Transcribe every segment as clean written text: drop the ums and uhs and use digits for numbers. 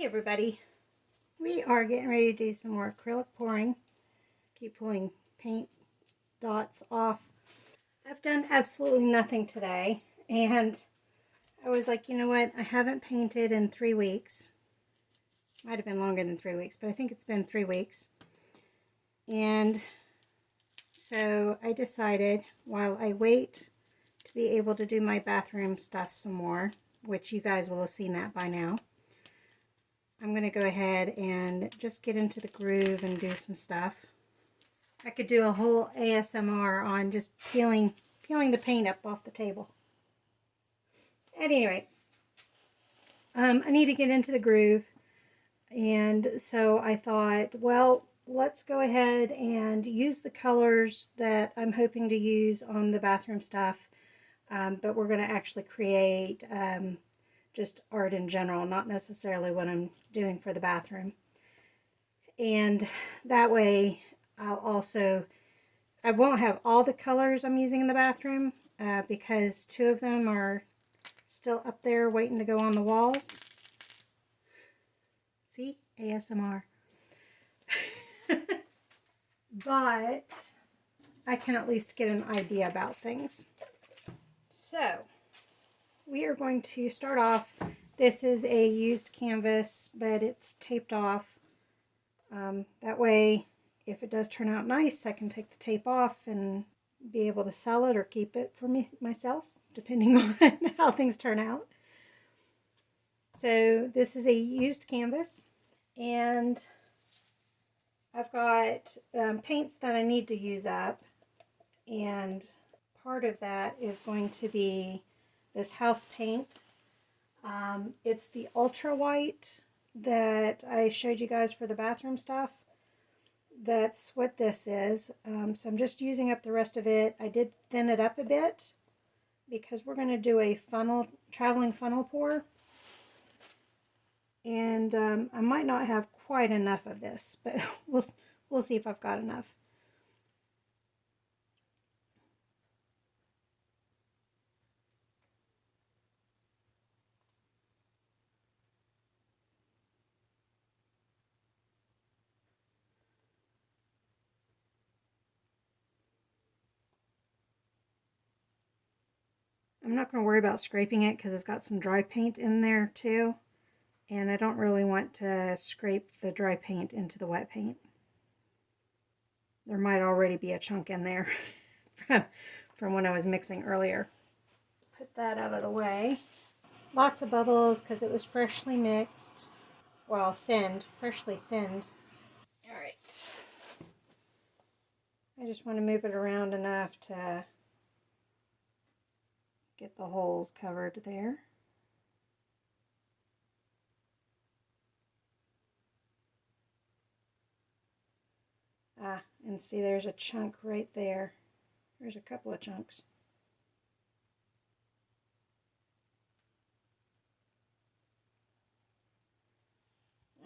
Hey everybody, we are getting ready to do some more acrylic pouring. Keep pulling paint dots off. I've done absolutely nothing today, and I was like, you know what, I haven't painted in 3 weeks. Might have been longer than 3 weeks, but I think it's been 3 weeks. And so I decided, while I wait to be able to do my bathroom stuff some more, which you guys will have seen that by now, I'm going to go ahead and just get into the groove and do some stuff. I could do a whole ASMR on just peeling the paint up off the table. At any rate, I need to get into the groove, and so I thought, well, let's go ahead and use the colors that I'm hoping to use on the bathroom stuff, but we're going to actually create just art in general, not necessarily what I'm doing for the bathroom. And that way I won't have all the colors I'm using in the bathroom because 2 of them are still up there waiting to go on the walls. See? ASMR. But I can at least get an idea about things. So we are going to start off. This is a used canvas, but it's taped off. That way, if it does turn out nice, I can take the tape off and be able to sell it or keep it for myself, depending on how things turn out. So this is a used canvas, and I've got paints that I need to use up, and part of that is going to be this house paint. It's the ultra white that I showed you guys for the bathroom stuff. That's what this is. So I'm just using up the rest of it. I did thin it up a bit because we're going to do a traveling funnel pour. And I might not have quite enough of this, but we'll see if I've got enough. I'm not going to worry about scraping it because it's got some dry paint in there too. And I don't really want to scrape the dry paint into the wet paint. There might already be a chunk in there from when I was mixing earlier. Put that out of the way. Lots of bubbles because it was freshly mixed. Well, freshly thinned. All right. I just want to move it around enough to get the holes covered there. And see, there's a chunk right there. There's a couple of chunks.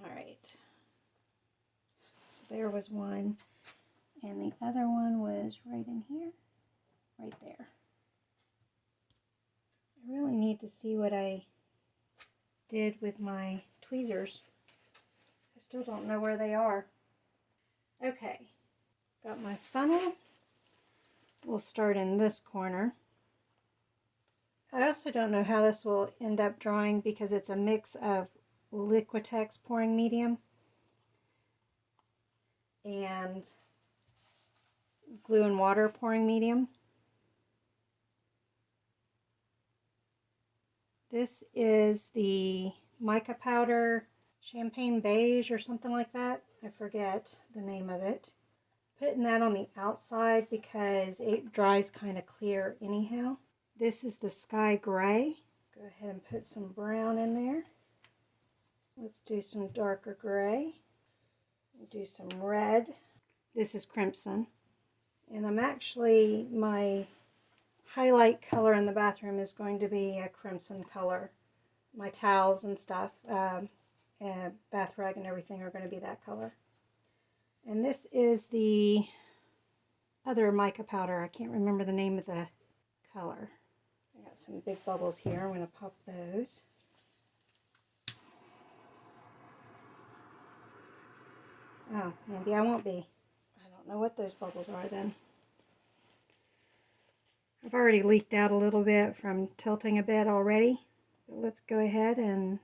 All right. So there was one, and the other one was right in here, right there. I really need to see what I did with my tweezers. I still don't know where they are. Okay, got my funnel. We'll start in this corner. I also don't know how this will end up drying because it's a mix of Liquitex pouring medium and glue and water pouring medium. This is the mica powder champagne beige or something like that. I forget the name of it. Putting that on the outside because it dries kind of clear anyhow. This is the sky gray. Go ahead and put some brown in there. Let's do some darker gray. Do some red. This is crimson. And my highlight color in the bathroom is going to be a crimson color. My towels and stuff, and bath rag and everything are going to be that color. And this is the other mica powder. I can't remember the name of the color. I got some big bubbles here. I'm going to pop those. Oh, maybe I won't be. I don't know what those bubbles are then. I've already leaked out a little bit from tilting a bit already. But let's go ahead and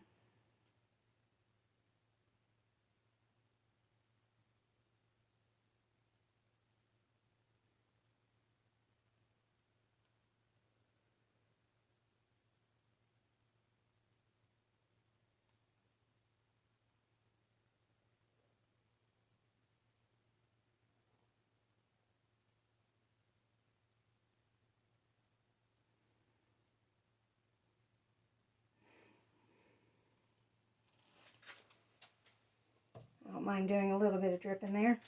I don't mind doing a little bit of drip in there.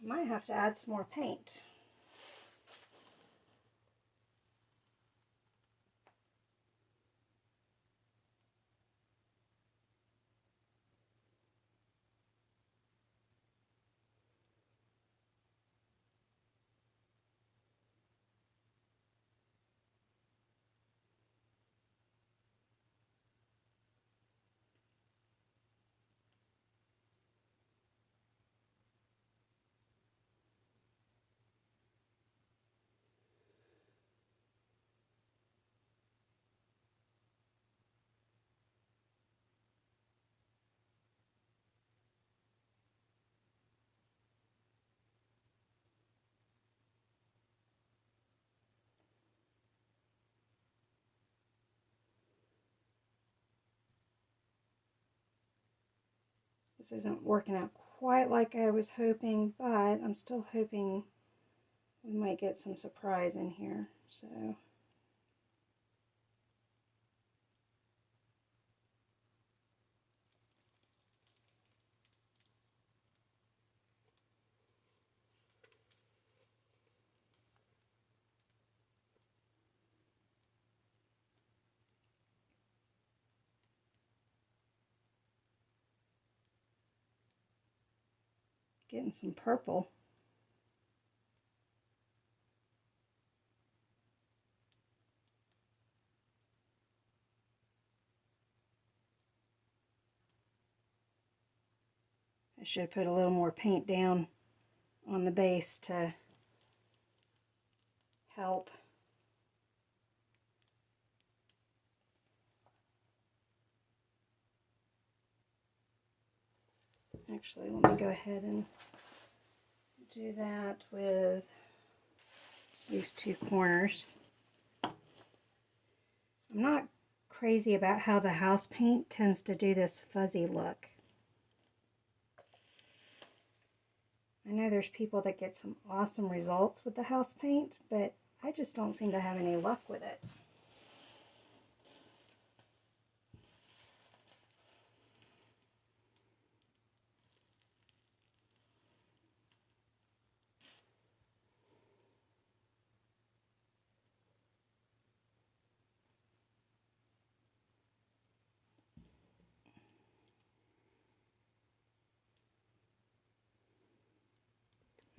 I might have to add some more paint. This isn't working out quite like I was hoping, but I'm still hoping we might get some surprise in here. So getting some purple. I should have put a little more paint down on the base to help. Actually, let me go ahead and do that with these two corners. I'm not crazy about how the house paint tends to do this fuzzy look. I know there's people that get some awesome results with the house paint, but I just don't seem to have any luck with it.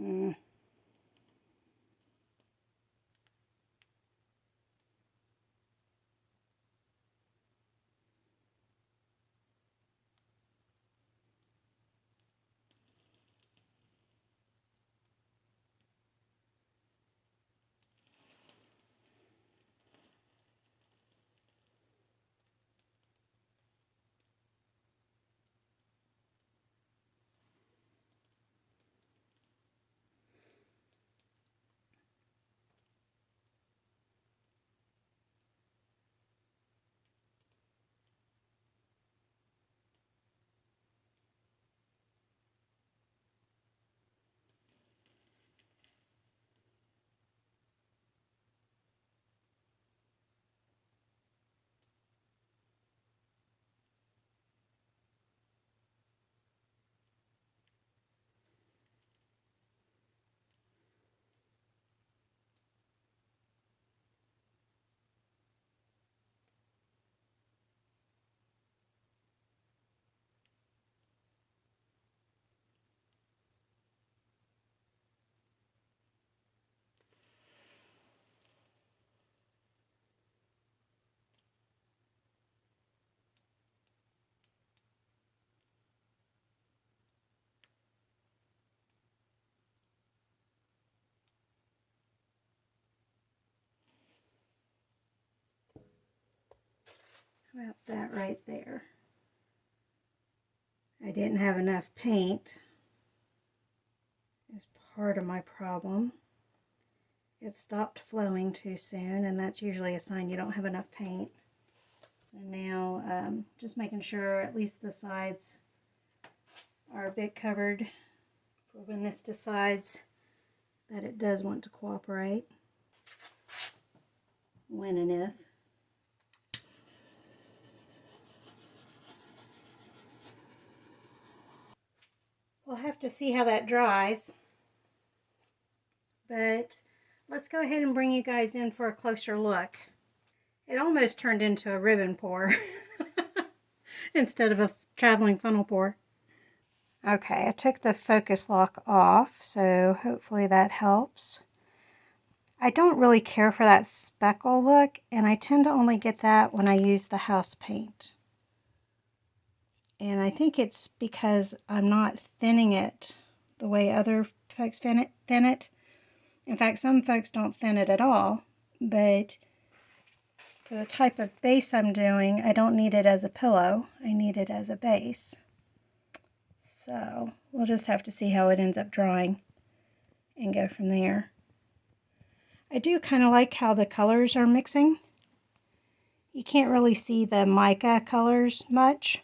Mm. About that right there. I didn't have enough paint is part of my problem. It stopped flowing too soon, and that's usually a sign you don't have enough paint. And now just making sure at least the sides are a bit covered for when this decides that it does want to cooperate. When and if. We'll have to see how that dries. But let's go ahead and bring you guys in for a closer look. It almost turned into a ribbon pour instead of a traveling funnel pour. Okay, I took the focus lock off, so hopefully that helps. I don't really care for that speckle look, and I tend to only get that when I use the house paint. And I think it's because I'm not thinning it the way other folks thin it. In fact, some folks don't thin it at all, but for the type of base I'm doing, I don't need it as a pillow. I need it as a base. So we'll just have to see how it ends up drying and go from there. I do kind of like how the colors are mixing. You can't really see the mica colors much.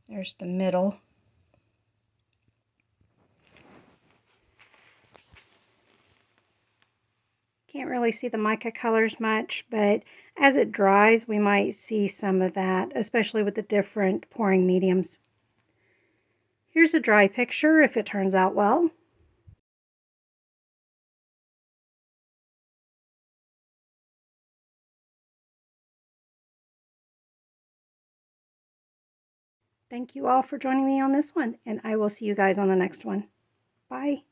There's the middle. Can't really see the mica colors much, but as it dries, we might see some of that, especially with the different pouring mediums. Here's a dry picture if it turns out well. Thank you all for joining me on this one, and I will see you guys on the next one. Bye.